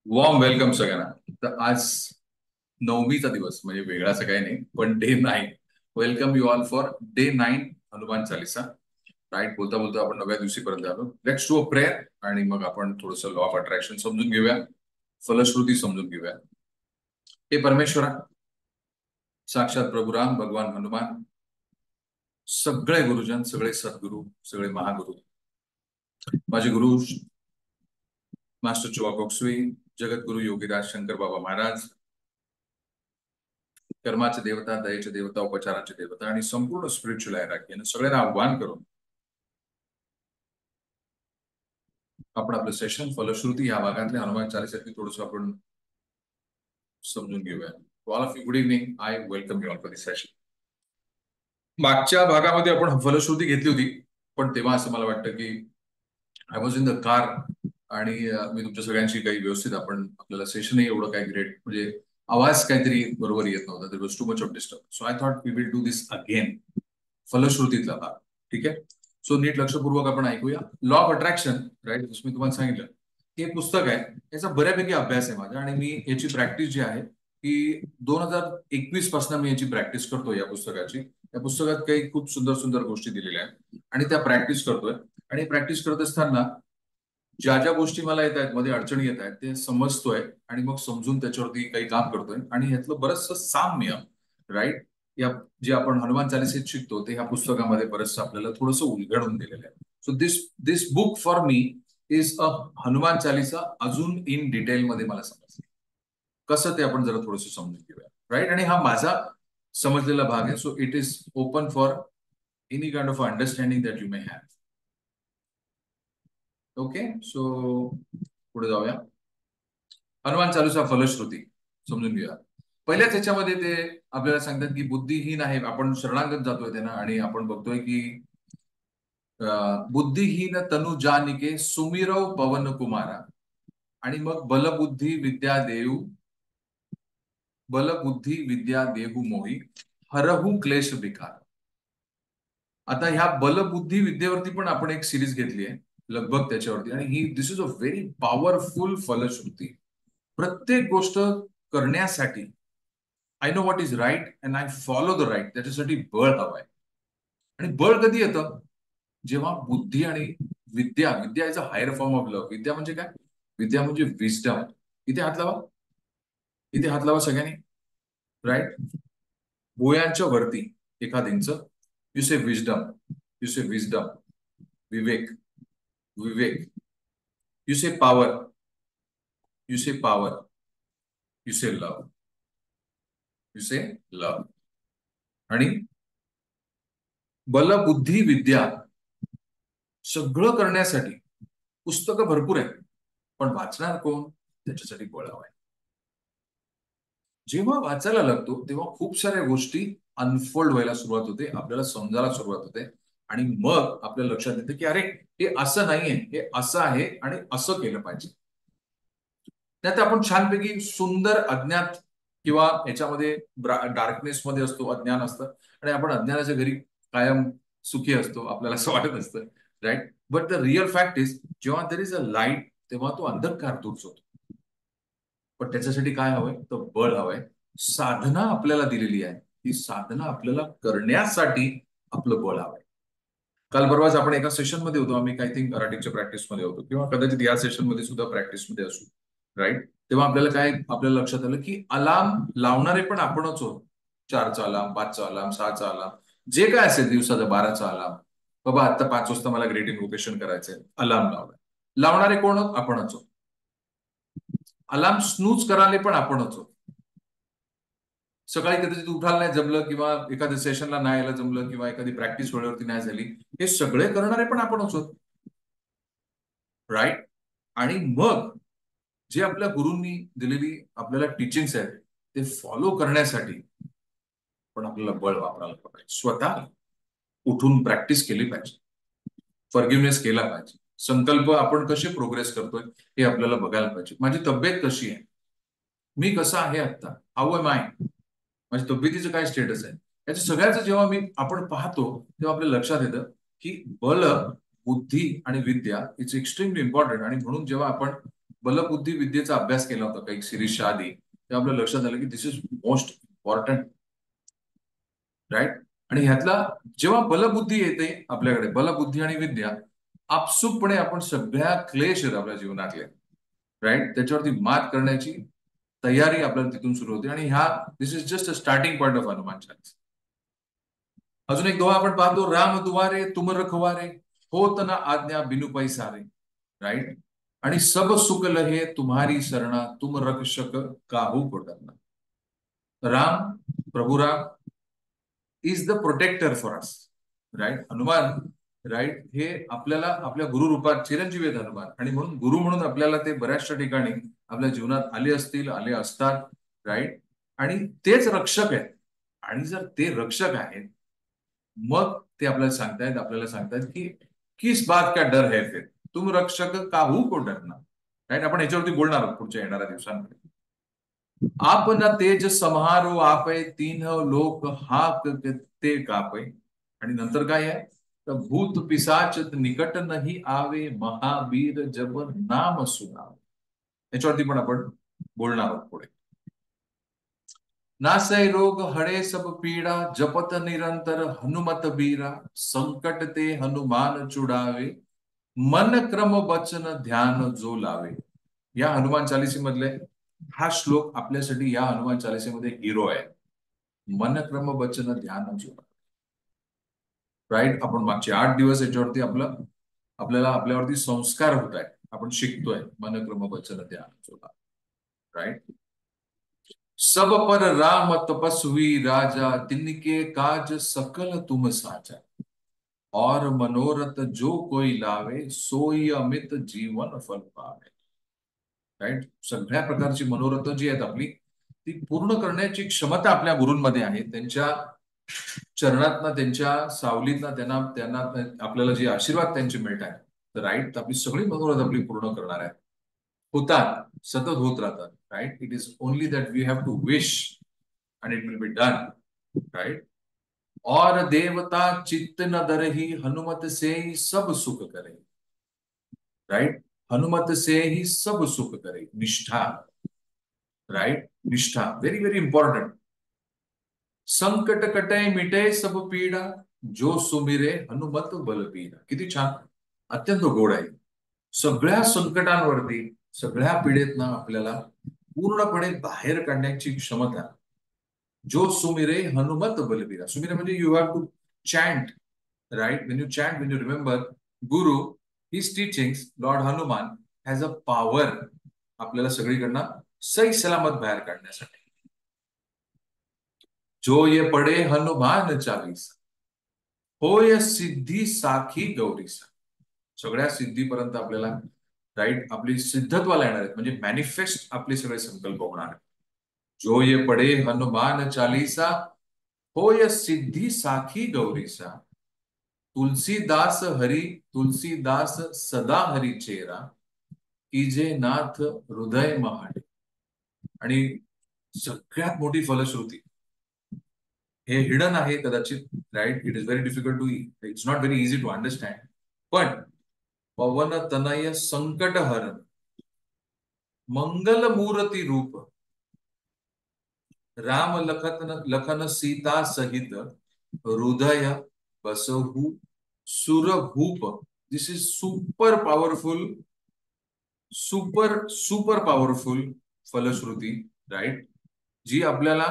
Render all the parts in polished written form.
Warm welcome सगळ्यांना. तर आज नवमीचा दिवस म्हणजे वेगळा असं काही नाही, पण day 9. Welcome you all for day 9 Hanuman Chalisa. Right, बोलता बोलता आपण 9व्या दिवशीपर्यंत आलो. लेट्स डू अ प्रेयर आणि मग आपण थोडंसं लॉ ऑफ अट्रॅक्शन समजून घेऊया, फलश्रुती समजून घेऊया. हे परमेश्वरा, साक्षात प्रभू राम, भगवान हनुमान, सगळे गुरुजन, सगळे सद्गुरू, सगळे महागुरु, माझे गुरु मास्टर चोआ कोक्सवी, जगद्गुरु योगीराज शंकर बाबा महाराज, कर्माचे देवता, दयेचे देवता, उपचाराचे देवता आणि संपूर्ण स्पिरिच्युअल हायरार्की यांना सगळ्यांना आव्हान करून आपण आपलं सेशन फलश्रुती या भागातल्या हनुमान चालीसाठी थोडंसं आपण समजून घेऊया. All of you, good evening. I welcome you all for this session. मागच्या भागामध्ये आपण फलश्रुती घेतली होती, पण तेव्हा असं मला वाटतं की I was in the car आणि मी तुमच्या सगळ्यांशी काही व्यवस्थित आपण आपल्याला सेशनही एवढं काही ग्रेट म्हणजे आवाज काहीतरी बरोबर येत नव्हता. There was too much of disturb. So I thought we will do this again, फलश्रुतीतला भाग. ठीक आहे. सो नीट लक्षपूर्वक आपण ऐकूया. लॉ ऑफ अट्रॅक्शन, राईट, जसं मी तुम्हाला सांगितलं, हे पुस्तक आहे. याचा बऱ्यापैकी अभ्यास आहे माझा आणि मी याची प्रॅक्टिस जी आहे की 2021 पासून मी याची प्रॅक्टिस करतोय या पुस्तकाची. या पुस्तकात काही खूप सुंदर सुंदर गोष्टी दिलेल्या आहेत आणि त्या प्रॅक्टिस करतोय. आणि प्रॅक्टिस करत असताना ज्या ज्या गोष्टी मला येत आहेत, मध्ये अडचणी येत आहेत, ते समजतोय आणि मग समजून त्याच्यावरती काही काम करतोय. आणि ह्यातलं बरचसं साम्य, राईट, या जे आपण हनुमान चालिसेत शिकतो ते ह्या पुस्तकामध्ये बरचसं आपल्याला थोडंसं उलगडून दिलेलं आहे. So this this book for me is a Hanuman Chalisa अजून इन डिटेलमध्ये मला समजलं कसं ते आपण जरा थोडंसं समजून घेऊया. राईट, आणि हा माझा समजलेला भाग आहे. So it is open for any kind of understanding that you may have. Okay, so पुढे जाऊया. हनुमान चालीसा फलश्रुती समजून घेऊया. पहिल्याच ह्याच्यामध्ये ते आपल्याला सांगतात की बुद्धिहीन आहे. आपण शरणागत जातोय त्यांना आणि आपण बघतोय की बुद्धिहीन तनु जानिके सुमिरव पवन कुमारा, आणि मग बलबुद्धी विद्या देहू मोही, हरहू क्लेश विकार. आता ह्या बलबुद्धी विद्येवरती पण आपण एक सिरीज घेतली आहे लगभग त्याच्यावरती, आणि ही this is a very powerful फलश्रुती. प्रत्येक गोष्ट करण्यासाठी I know what is right and I follow the right, त्याच्यासाठी बळ हवंय. आणि बळ कधी येतं? जेव्हा बुद्धी आणि विद्या, विद्या is a higher form of love. विद्या म्हणजे काय? विद्या म्हणजे विस्डम. इथे हात लावा, इथे हात लावा सगळ्यांनी. राईट, भुयांच्या वरती एखाद इंच. You say wisdom, you say wisdom, विवेक, विवेक. You say power, you say power, you say love, you say love. आणि बल बुद्धी विद्या सगळं करण्यासाठी पुस्तकं भरपूर आहेत, पण वाचणार कोण? त्याच्यासाठी बळ हवंय. जेव्हा वाचायला लागतो तेव्हा खूप साऱ्या गोष्टी अनफोल्ड व्हायला सुरुवात होते, आपल्याला समजायला सुरुवात होते. आणि मग आपल्या लक्षात येतं की अरे, हे असं नाहीये, हे असं आहे आणि असं केलं पाहिजे. त्यात आपण छानपैकी सुंदर अज्ञात किंवा याच्यामध्ये डार्कनेस मध्ये असतो, अज्ञान असतं, आणि आपण अज्ञानाच्या घरी कायम सुखी असतो, आपल्याला असं वाटत असतं. Right, but the real fact is जेव्हा देर इज अ लाईट तेव्हा तो अंधकार दूर होतो. पण त्याच्यासाठी काय हवंय? तर बळ हवंय. साधना आपल्याला दिलेली आहे, ती साधना आपल्याला करण्यासाठी आपलं बळ हवंय. काल परवाच आपण एका सेशन मध्ये होतो, आम्ही काय थिंक कराटेच्या प्रॅक्टिसमध्ये होतो, किंवा कदाचित या सेशन मध्ये सुद्धा प्रॅक्टिसमध्ये असू. राईट, तेव्हा आपल्याला काय आपल्याला लक्षात आलं की अलार्म लावणारे पण आपणच आहोत. 4चा अलार्म, 5चा अलार्म, 6चा अलार्म, जे काय असेल, दिवसाचा 12चा अलार्म. बाबा आता 5 वाजता मला ग्रेट इन्व्होकेशन करायचंय, अलार्म लावलाय. लावणारे कोण आहोत? आपणच आहोत. अलार्म स्नूज करायला पण आपणच आहोत. सकाळी कदाचित उठायला नाही जमलं, किंवा एखाद्या सेशनला नाही यायला जमलं, किंवा एखादी प्रॅक्टिस वेळेवरती नाही झाली, हे सगळे करणारे पण आपणच आहोत. राईट, आणि मग जे आपल्या गुरूंनी दिलेली आपल्याला टीचिंग्स आहेत ते फॉलो करण्यासाठी पण आपल्याला बळ वापरायला पाहिजे. स्वतः उठून प्रॅक्टिस केली पाहिजे, फॉरगिव्हनेस केला पाहिजे, संकल्प आपण कसे प्रोग्रेस करतोय हे आपल्याला बघायला पाहिजे. माझी तब्येत कशी आहे, मी कसा आहे आता, हाऊ एम आय, माझ्या तब्येतीचं काय स्टेटस आहे, याच्या सगळ्याचं जेव्हा आपण पाहतो तेव्हा आपल्या लक्षात येतं की बल, बुद्धी आणि विद्या इट्स एक्स्ट्रीमली इम्पॉर्टंट. आणि म्हणून जेव्हा आपण बलबुद्धी विद्येचा अभ्यास केला होता काही सिरीजच्या आधी, तेव्हा आपल्या लक्षात आलं की दिस इज मोस्ट इम्पॉर्टंट, राईट. आणि ह्यातला जेव्हा बलबुद्धी येते आपल्याकडे, बलबुद्धी आणि विद्या, आपसुकपणे आपण सगळ्या क्लेश आहेत आपल्या जीवनातले, राईट, त्याच्यावरती मात करण्याची तयारी आपल्याला तिथून सुरू होते. आणि ह्या this is just a starting point of Hanuman Chalisa. अजून एक दोहा आपण पाहतो, राम दुआरे तुम रखवारे, होत ना आज्ञा बिनु पैसारे, राईट. आणि सब सुख लहे तुम्हारी शरणा, तुम रक्षक काहू को डरना. राम, प्रभू Ram is the protector for us, right. Hanuman, right, हे आपल्याला आपल्या गुरु रूपात चिरंजीवी आहेत हनुमान, आणि म्हणून गुरु म्हणून आपल्याला ते बऱ्याचशा ठिकाणी आपल्या जीवनात आले असतील, आले असतात, राईट. आणि तेच रक्षक आहेत. आणि जर ते रक्षक आहेत, मग ते आपल्याला सांगतायत की किस बात का डर है फिर, तुम रक्षक काहू को डरना, राईट. आपण याच्यावरती बोलणार आहोत पुढच्या येणाऱ्या दिवसांमध्ये. आपण तेज समारो आपे, तीन लोक हाक ते कापे. आणि नंतर काय आहे, तर भूत पिसाच निकट नाही आवे, महावीर जब नाम सुनावे. याच्यावरती पण आपण बोलणार आहोत पुढे. नासै रोग हळे सब पीडा, जपत निरंतर हनुमत बीरा, संकट ते हनुमान चुडावे, मन क्रम वचन ध्यान जो लावे. या हनुमान चालिसेमधले हा श्लोक आपल्यासाठी या हनुमान चालिसेमध्ये हिरो आहे. मन क्रम वचन ध्यान जो, राईट. आपण मागचे 8 दिवस याच्यावरती आपल्याला आपल्यावरती संस्कार होत आहे, आपण शिकतोय मन क्रम वचन ध्यान जो, राईट. सब पर राम तपस्वी राजा, तिनके काज सकल तुम साजा, और मनोरथ जो कोई लावे, सोई अमित जीवन फल पावे, राईट. सगळ्या प्रकारची मनोरथ जी आहेत आपली, ती पूर्ण करण्याची क्षमता आपल्या गुरूंमध्ये आहे. त्यांच्या चरणातनं, त्यांच्या सावलीतनं त्यांना त्यांना आपल्याला जे आशीर्वाद त्यांचे मिळत आहेत, तर राईट, आपली सगळी मनोरथ आपली पूर्ण करणार आहेत, होतात, सतत होत राहतात, right. It is only that we have to wish and it will be done, right. और देवता चित्त न दरही, हनुमत से ही सब सुख करे, राईट. हनुमत से ही सब सुख करे. निष्ठा, राईट, निष्ठा, व्हेरी व्हेरी इम्पॉर्टंट. संकट कटे मिटे सब पीडा, जो सुमिरे हनुमत बलबीरा. किती छान, अत्यंत गोड आहे. सगळ्या संकटांवरती, सगळ्या पीडेतनं आपल्याला पूर्णपणे बाहेर काढण्याची क्षमता, जो सुमिरे हनुमत बलबीरा. सुमिरे म्हणजे you have to chant, right. When you chant, when you remember guru, his teachings, lord Hanuman has a power आपल्याला सगळीकडनं सही सलामत बाहेर काढण्यासाठी. जो ये पडे हनुमान चालीसा, होय सिद्धी साखी गौरीसा. सगळ्या सिद्धीपर्यंत आपल्याला, राईट, आपली सिद्धत्वाला येणार आहेत, म्हणजे मॅनिफेस्ट आपले सगळे संकल्प होणार आहेत. जो ये पडे हनुमान चालीसा, होय सिद्धी साखी गौरीसा, तुलसीदास हरी, तुलसीदास सदा हरी चेरा, कीजे नाथ हृदय महाडे. आणि सगळ्यात मोठी फलश्रुती, हे हिडन आहे कदाचित, right. It is very difficult to, it's not very easy to understand. पण पवन तनय संकट हरण, मंगल मूर्ती रूप, राम लखन लखन सीता सहित, हृदय बसहु सुरभूप. This is super powerful, super super powerful फलश्रुती, राईट, जी आपल्याला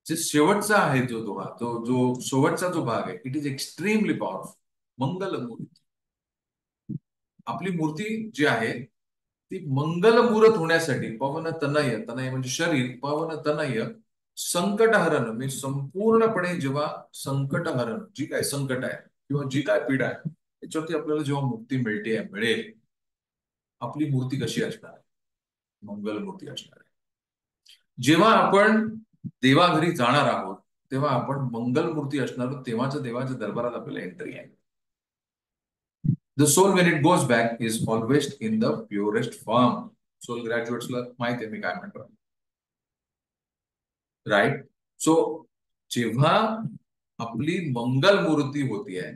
जे शेवटचा आहे जो दोहा, तो जो शेवटचा जो भाग आहे, इट इज एक्स्ट्रीमली पॉवरफुल. मंगल मूर्ती, आपली मूर्ती जी आहे ती मंगल मूर्त होण्यासाठी, पवन तनय, तनय म्हणजे शरीर, पवन तनय संकट हरण, मी संपूर्णपणे जेव्हा संकट हरण, जी काय संकट आहे किंवा जी काय पीडा आहे त्याच्यावरती आपल्याला जेव्हा मुक्ती मिळेल, आपली मूर्ती कशी असणार, मंगल मूर्ती असणार आहे. जेव्हा आपण देवाघरी जाणार आहोत, तेव्हा आपण मंगल मूर्ती असणार आहोत, तेव्हाच देवाच्या दरबारात आपल्याला एंट्री आहे. The soul when it goes back is always in the purest form. Soul graduatesला माहिती आहे मी काय म्हणतो, राईट. सो जेव्हा आपली मंगल मूर्ती होतीये,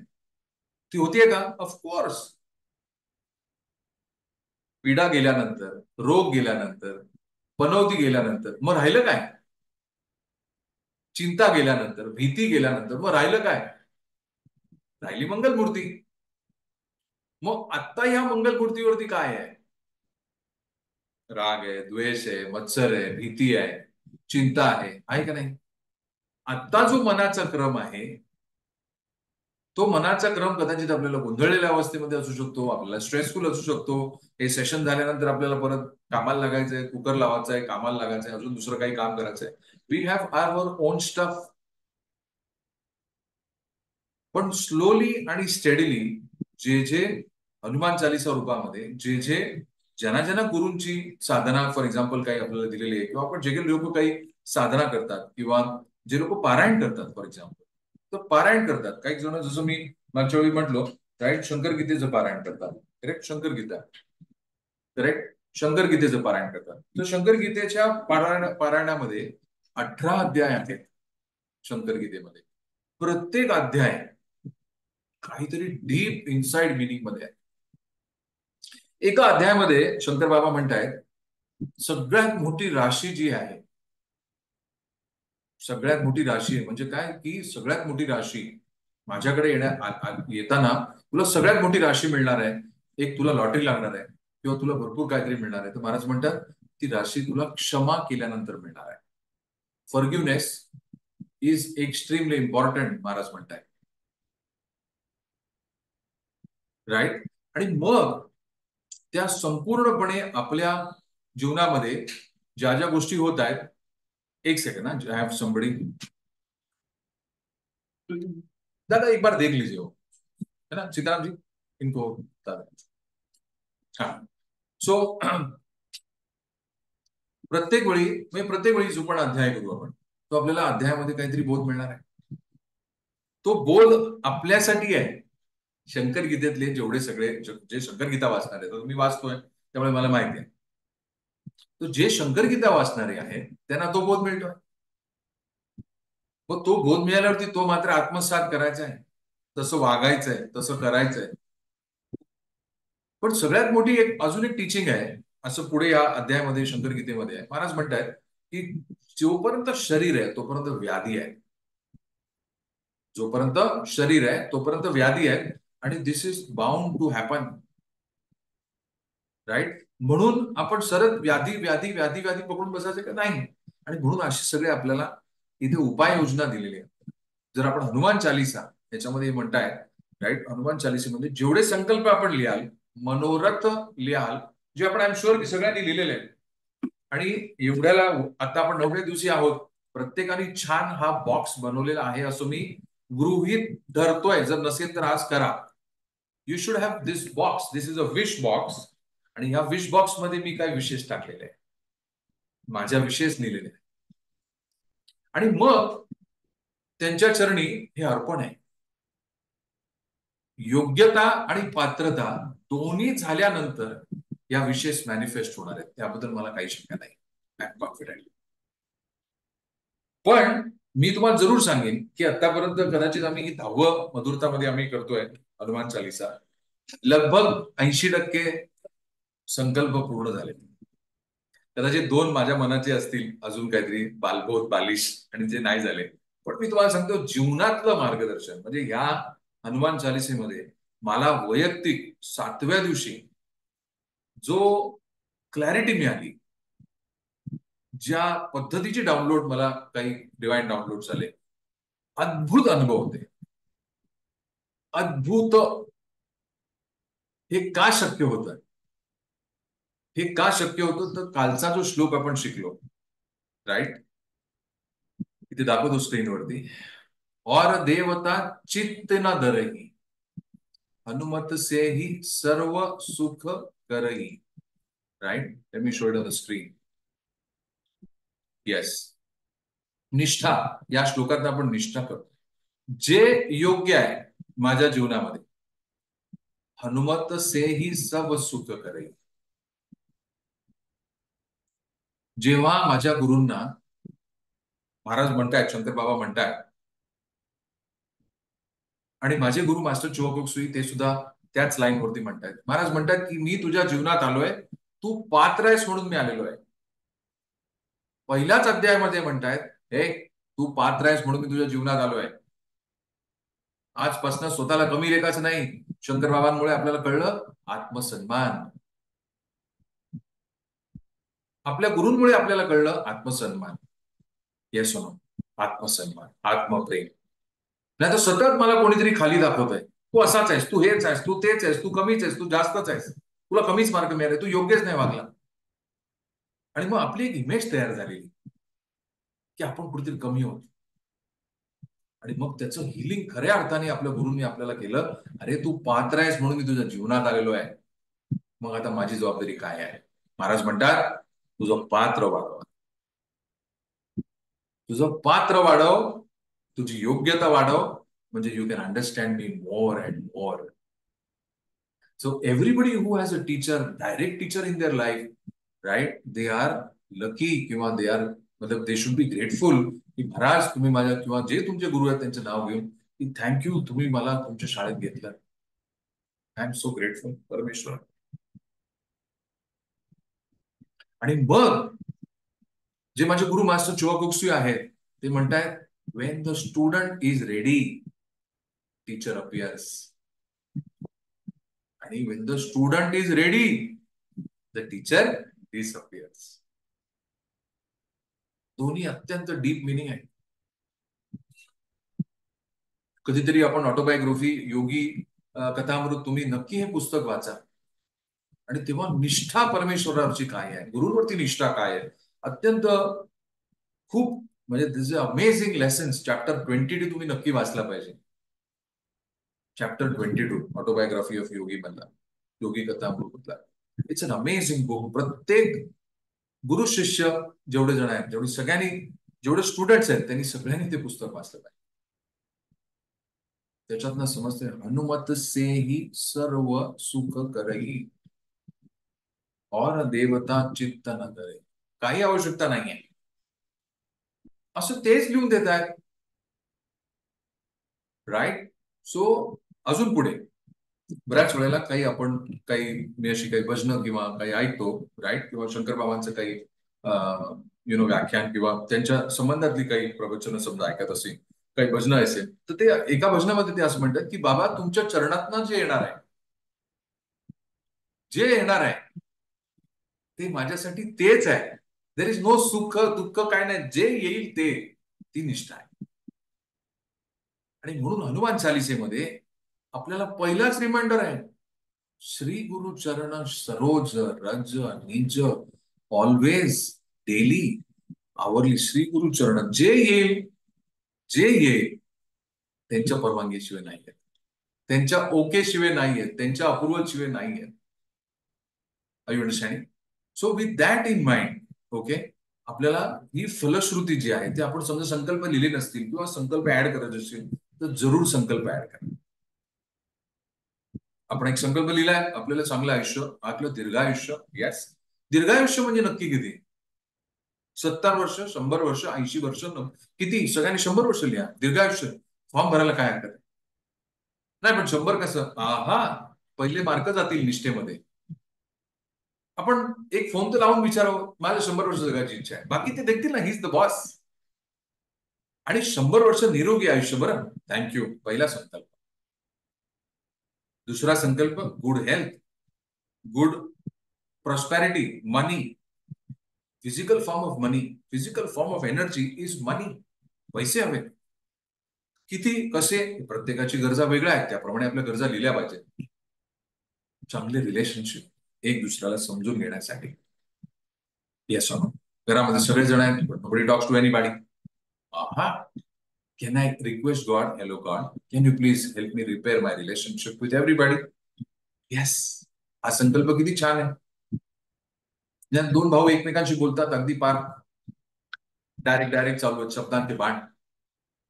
ती होतीये का? ऑफकोर्स. पीडा गेल्यानंतर, रोग गेल्यानंतर, पनौती गेल्यानंतर मग राहिलं काय? चिंता गेल्यानंतर, भीती गेल्यानंतर मग राहिलं काय? राहिली मंगलमूर्ती. मग आत्ता या मंगलमूर्तीवरती काय आहे? राग आहे, द्वेष आहे, मत्सर आहे, भीती आहे, चिंता आहे का नाही? आत्ता जो मनाचा क्रम आहे, तो मनाचा क्रम कदाचित आपल्याला गोंधळलेल्या अवस्थेमध्ये असू शकतो, आपल्याला स्ट्रेसफुल असू शकतो. हे सेशन झाल्यानंतर आपल्याला परत कामाला लागायचंय, कुकर लावायचंय, कामाला लागायचंय, अजून दुसरं काही काम करायचंय. We have our own stuff. पण स्लोली आणि स्टेडीली जे जे हनुमान चालीसा रूपामध्ये जे ज्यांना ज्यांना गुरूंची साधना फॉर एक्झाम्पल काही आपल्याला दिलेली आहे, किंवा आपण जे काही लोक काही साधना करतात, किंवा जे लोक पारायण करतात फॉर एक्झाम्पल, तर पारायण करतात काही जण, जसं मी मागच्या वेळी म्हटलो, राईट, शंकर गीतेचं पारायण करतात. करेक्ट, शंकर गीता. करेक्ट, शंकर गीतेचं पारायण करतात. तर शंकर गीतेच्या पारायणामध्ये 18 अध्याय आहेत. शंकर गीतेमध्ये प्रत्येक अध्याय काहीतरी डीप इनसाइड मिनिंग मध्ये आहे. एका अध्यायामध्ये शंकर बाबा म्हणतायत, सगळ्यात मोठी राशी जी आहे, सगळ्यात मोठी राशी आहे म्हणजे काय, की सगळ्यात मोठी राशी माझ्याकडे येताना तुला सगळ्यात मोठी राशी मिळणार आहे. एक तुला लॉटरी लागणार आहे, किंवा तुला भरपूर काहीतरी मिळणार आहे. तर महाराज म्हणतात, ती राशी तुला क्षमा केल्यानंतर मिळणार आहे. फॉरगिव्हनेस इज एक्स्ट्रीमली इम्पॉर्टंट, महाराज म्हणताय. राईट. आणि मग त्या संपूर्णपणे आपल्या जीवनामध्ये ज्या ज्या गोष्टी होत आहेत, एक सेकंड, आय हैव समबडी, दादा एक बार देख लीजिए वो, है ना सीताराम जी, इनको हाँ. सो प्रत्येक वेळी जो पण अध्याय करू आपण, तो आपल्याला अध्यायामध्ये काहीतरी बोध मिळणार आहे. तो बोध आपल्यासाठी आहे. शंकर गीतेतले जेवढे सगळे जे शंकर गीता वाचणार आहे, मी वाचतोय त्यामुळे मला माहिती आहे, तो जे शंकर गीता वाचणारे आहेत त्यांना तो बोध मिळतोय. मग तो बोध मिळाल्यावरती तो मात्र आत्मसात करायचा आहे, तसं वागायचंय, तसं करायचंय. पण सगळ्यात मोठी अजून एक टीचिंग आहे, असं पुढे या अध्यायामध्ये शंकर गीतेमध्ये आहे. महाराज म्हणतायत की जोपर्यंत शरीर आहे तोपर्यंत व्याधी आहे, जोपर्यंत शरीर आहे तोपर्यंत व्याधी आहे, आणि this is bound to happen. Right. म्हणून आपण सरळ व्याधी व्याधी व्याधी व्याधी पकडून बसायचं का नाही. आणि म्हणून असे सगळे आपल्याला इथे उपाययोजना दिलेली आहे. जर आपण हनुमान चालिसा याच्यामध्ये म्हणताय, राईट, हनुमान चालिसेमध्ये जेवढे संकल्प आपण लिहाल, मनोरथ लिहाल, जे आपण आय एम शुअर की सगळ्यांनी लिहिलेले आहेत. आणि एवढ्याला आता आपण 9व्या दिवशी आहोत, प्रत्येकाने छान हा बॉक्स बनवलेला आहे असं मी गृहीत धरतोय. जर नसेल तर आज करा. You should have this box. This is a wish box. आणि ह्या विश बॉक्स मध्ये मी काय विशेष टाकलेले आहे, माझ्या विशेष लिहिलेले आहे. आणि मग त्यांच्या चरणी हे अर्पण आहे. योग्यता आणि पात्रता दोन्ही झाल्यानंतर या विशेष मॅनिफेस्ट होणार आहेत, त्याबद्दल मला काही शंका नाही. I am confident. पण मी तुम्हाला जरूर सांगेन की आतापर्यंत कदाचित आम्ही ही 10व मधुरतामध्ये आम्ही करतोय हनुमान चालिसा. लगभग 80% संकल्प पूर्ण झाले. कदाचित 2 माझ्या मनाचे असतील, अजून काहीतरी बालबोध बालिश, आणि जे नाही झाले. पण मी तुम्हाला सांगतो, जीवनातलं मार्गदर्शन म्हणजे ह्या हनुमान चालिसेमध्ये मला वैयक्तिक 7व्या दिवशी जो क्लॅरिटी मिळाली, ज्या पद्धतीचे डाउनलोड, मला काही डिवाइन डाउनलोड झाले, अद्भुत अनुभव होते, अद्भुत. हे का शक्य होतं? हे का शक्य होतं? तर कालचा जो श्लोक आपण शिकलो, राईट, इथे दाखवतो स्क्रीनवरती, और देवता चित्त न धरही, हनुमत से ही सर्व सुख करही. Right, let me show it on the screen. Yes, Nishtha, या श्लोकात आपण निष्ठा करतो, जे योग्य आहे माझ्या जीवनामध्ये, हनुमत से ही सब सुख करही. जेव्हा माझ्या गुरूंना महाराज म्हणतायत, शंकर बाबा म्हणतायत, आणि माझे गुरु मास्टर चोहकोक सुई ते सुद्धा त्याच लाईनवरती म्हणतायत. महाराज म्हणतात की मी तुझ्या जीवनात आलोय तू पात्र आहेस म्हणून मी आलेलो आहे. पहिल्याच अध्यायामध्ये म्हणतायत, हे तू पात्र आहेस म्हणून मी तुझ्या जीवनात आलोय. आजपासून स्वतःला कमी लेखाचं नाही. शंकर बाबांमुळे आपल्याला कळलं आत्मसन्मान. आपल्या गुरूंमुळे आपल्याला कळलं आत्मसन्मान. येस नो, आत्मसन्मान, आत्मप्रेम. नाही तर सतत मला कोणीतरी खाली दाखवतंय, तू असाच आहेस, तू हेच आहेस, तू तेच आहेस, तू कमीच आहेस, तू जास्तच आहेस, तुला कमीच मार्क मिळाले, तू योग्यच नाही वागला. आणि मग आपली एक इमेज तयार झालेली की आपण कुठेतरी कमी होतो. आणि मग त्याचं हिलिंग खऱ्या अर्थाने आपल्या गुरूंनी आपल्याला केलं. अरे तू पात्र आहेस म्हणून मी तुझ्या जीवनात आलेलो आहे. मग आता माझी जबाबदारी काय आहे? महाराज म्हणतात, तुझं पात्र वाढव, तुझं पात्र वाढव, तुझी योग्यता वाढव, म्हणजे you can understand me more and more. So everybody who has a teacher, direct teacher in their life, right? They are lucky किंवा they are मतलब they should be grateful की महाराज तुम्ही माझ्या किंवा जे तुमचे गुरु आहेत त्यांचे नाव घेऊन की थँक्यू, तुम्ही मला तुमच्या शाळेत घेतलं. आय एम सो ग्रेटफुल परमेश्वर. आणि मग जे माझे गुरु मास्टर चुआकुक्सू आहेत ते म्हणतायत, when the student is ready teacher appears. आणि when the student is ready the teacher disappears. दोन्ही अत्यंत डीप मिनिंग आहे. कधीतरी आपण ऑटोबायोग्राफी, योगी कथामृत, तुम्ही नक्की हे पुस्तक वाचा. आणि तेव्हा निष्ठा परमेश्वरावरची काय आहे, गुरुवरती निष्ठा काय आहे, अत्यंत खूप म्हणजे दिस इज अमेझिंग लेसन्स. चॅप्टर 22 तुम्ही नक्की वाचला पाहिजे. चॅप्टर 22 ऑटोबायोग्राफी ऑफ योगी मधला, योगी कथामृतला. It's an amazing book. प्रत्येक गुरु शिष्य जेवढे जण आहेत, जेवढे सगळ्यांनी, जेवढे स्टुडंट्स आहेत त्यांनी सगळ्यांनी ते पुस्तक वाचलं पाहिजे. त्याच्यातनं समजते, हनुमत से ही सर्व सुख करई और देवता चित्त न करे. काही आवश्यकता नाहीये असं तेच लिहून देत आहेत. राईट. सो अजून पुढे बऱ्याच वेळेला काही आपण काही मी अशी काही भजनं किंवा काही ऐकतो, राईट, किंवा शंकर बाबांचं काही व्याख्यान किंवा त्यांच्या संबंधातली काही प्रवचनं समजा ऐकत असेल, काही भजनं असेल, तर ते एका भजनामध्ये ते असं म्हणतात की बाबा तुमच्या चरणातनं जे येणार आहे, जे येणार आहे ते माझ्यासाठी तेच आहे. देर इज नो सुख दुःख काय नाही, जे येईल ते, ती निष्ठा आहे. आणि म्हणून हनुमान चालिसेमध्ये आपल्याला पहिलाच रिमाइंडर आहे, श्री गुरु चरण सरोज रज निज ऑलवेज डेली आवरली. श्री गुरु चरण जे येईल, जे येईल त्यांच्या परवानगीशिवाय नाही आहेत, त्यांच्या ओके शिवाय नाही आहेत, त्यांच्या अप्रुव्हल शिवाय नाही आहेत. Are you understanding? So with that in mind, okay, आपल्याला ही फलश्रुती जी आहे ते आपण समजा संकल्प लिहिले नसतील किंवा संकल्प ऍड करायचे असतील तर जरूर संकल्प ऍड करा. आपण एक संकल्प लिहिलाय, आपल्याला चांगलं आयुष्य, आपलं दीर्घायुष्य. येस, दीर्घायुष्य म्हणजे नक्की किती? 70 वर्ष, 100 वर्ष, 80 वर्ष, किती? सगळ्यांनी 100 वर्ष लिहा दीर्घायुष्य. फॉर्म भरायला काय हरकत आहे? नाही पण 100 कसं? हा, पहिले मार्क जातील निष्ठेमध्ये. आपण एक फोन तर लावून विचारावं, माझं 100 वर्ष जगायची इच्छा आहे, बाकी ते देखतील ना, ही इज द बॉस. आणि 100 वर्ष निरोगी आयुष्य. बरं, थँक्यू, पहिला संकल्प. दुसरा संकल्प, good health, good prosperity, money, physical form of money, physical form of energy is money. पैसे हवे. किती, कसे, प्रत्येकाची गरजा वेगळ्या आहेत, त्याप्रमाणे आपल्या गरजा लिहिल्या पाहिजेत. चांगले रिलेशनशिप, एक दुसऱ्याला समजून घेण्यासाठी. येस नो, घरामध्ये सगळेजण आहेत, नोबडी टॉक्स टू एनीबॉडी. हा, can I request God, hello God, can you please help me repair my relationship with everybody? Yes. हा संकल्प किती छान आहे. ज्या दोन भाऊ एकमेकांशी बोलतात, अगदी पार डायरेक्ट चालू आहेत शब्दांचे बाण,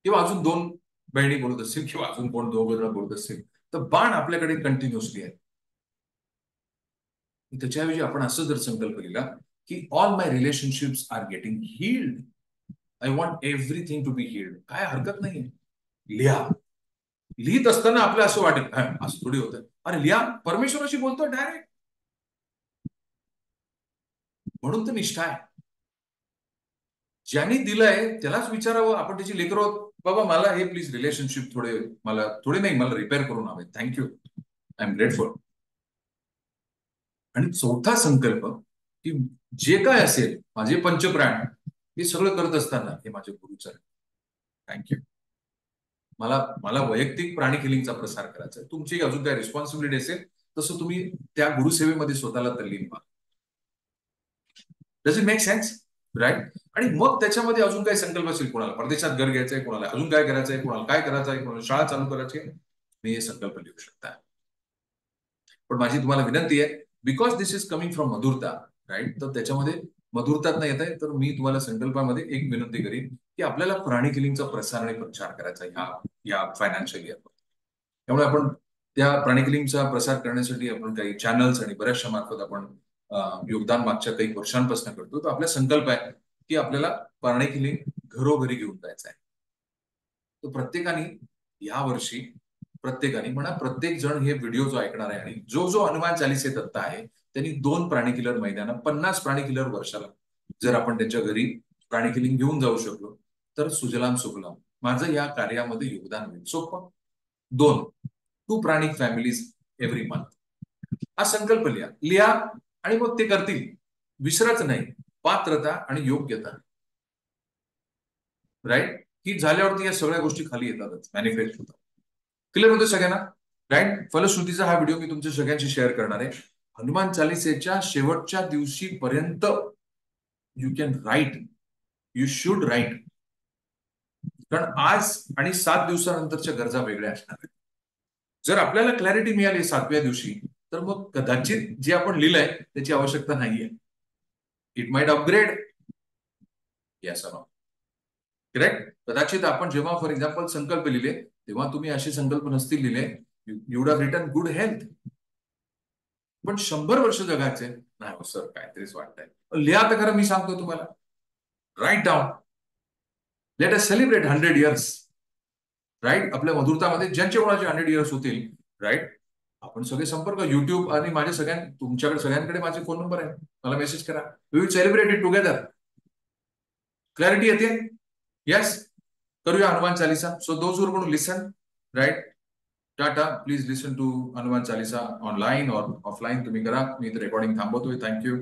किंवा अजून दोन बहिणी बोलत असतील किंवा अजून कोण दोघं जण बोलत असतील, तर बाण आपल्याकडे कंटिन्युअसली आहे. त्याच्याऐवजी आपण असं जर संकल्प केला की all my relationships are getting healed, I want everything to be healed. काय हरकत नाही, लिहा. लिहित असताना आपलं असं वाटेल असं थोडी होतं, अरे लिहा, परमेश्वराशी बोलतो डायरेक्ट. म्हणून तर निष्ठा आहे. ज्यांनी दिलंय त्यालाच विचारावं, आपण त्याची लेकरं आहोत, बाबा मला हे प्लीज रिलेशनशिप थोडे नाही, मला रिपेअर करून हवे, थँक्यू, आय एम ग्रेटफुल. आणि चौथा संकल्प की जे काय असेल माझे पंचप्राण हे सगळं करत असताना हे माझे गुरुचरण, थँक्यू. मला मला वैयक्तिक प्राणी किलिंगचा प्रसार करायचा आहे. तुमची अजून काय रिस्पॉन्सिबिलिटी असेल तसं तुम्ही त्या गुरुसेवेमध्ये स्वतःला तल्लीन व्हा. Does it make sense? Right. आणि मग त्याच्यामध्ये अजून काही संकल्प असेल, कोणाला परदेशात घर घ्यायचंय, कोणाला अजून काय करायचंय, कोणाला काय करायचंय, कोणाला शाळा चालू करायची आहे, मी हे संकल्प लिहू शकता. पण माझी तुम्हाला विनंती आहे, because this is coming from मधुरता, राईट, तर त्याच्यामध्ये मधुरतात नाही येत आहे, तर मी तुम्हाला संकल्पामध्ये एक विनंती करीन की आपल्याला प्राणी किलिंगचा प्रसार आणि प्रचार करायचा या फायनान्शियल इयरमध्ये. त्यामुळे आपण त्या प्राणी किलिंगचा प्रसार करण्यासाठी आपण काही चॅनल्स आणि बऱ्याचशा मार्फत आपण योगदान मागच्या काही वर्षांपासून करतो. तर आपला संकल्प आहे की आपल्याला प्राणी किलिंग घरोघरी घेऊन जायचं आहे. तर प्रत्येकाने यावर्षी म्हणा, प्रत्येक जण हे व्हिडिओ जो ऐकणार आहे आणि जो हनुमान चालीसे दत्ता आहे त्यांनी 2 प्राणी किलर महिन्याला, 50 प्राणी किलर वर्षाला जर आपण त्यांच्या घरी प्राणी किलिंग घेऊन जाऊ शकलो तर सुजलाम सुफलाम माझं या कार्यामध्ये योगदान होईल. सोपं. 2 प्राणिक फॅमिलीज एव्हरी मंथ, हा संकल्प लिहा आणि मग ते करतील. विसरच नाही, पात्रता आणि योग्यता, राईट, ही झाल्यावरती या सगळ्या गोष्टी खाली येतातच, मॅनिफेस्ट होतात. क्लिअर होतं सगळ्यांना? राईट. फलश्रुतीचा हा व्हिडिओ मी तुमच्या सगळ्यांशी शेअर करणार आहे. हनुमान चालिसेच्या शेवटच्या दिवशी पर्यंत you can write, you should write, कारण आज आणि 7 दिवसानंतरच्या गरजा वेगळ्या असणार आहेत. जर आपल्याला क्लॅरिटी मिळाली 7व्या दिवशी तर मग कदाचित जे आपण लिहिलंय त्याची आवश्यकता नाहीये. It might upgrade, yes or no, correct. कदाचित आपण जेव्हा फॉर एक्झाम्पल संकल्प लिहिले तेव्हा तुम्ही असे संकल्प नसतील लिहिले, you would have written good health, पण 100 वर्ष जगायचे नाही सर, काहीतरीच वाटतंय. लिहा तर खरं, मी सांगतो तुम्हाला, write down, let us celebrate 100 years, right. आपल्या मधुरतामध्ये ज्यांचे कोणाचे 100 इयर्स होतील, राईट, आपण सगळे संपर्क, युट्यूब आणि माझे तुमच्याकडे सगळ्यांकडे माझे फोन नंबर आहे, मला मेसेज करा, we will celebrate it together. Clarity येते? येस. करूया Hanuman Chalisa. So those who going to listen, right, tata, please listen to Hanuman Chalisa online और ऑफलाईन तुम्ही करा. मी रेकॉर्डिंग थांबवतोय. थँक्यू.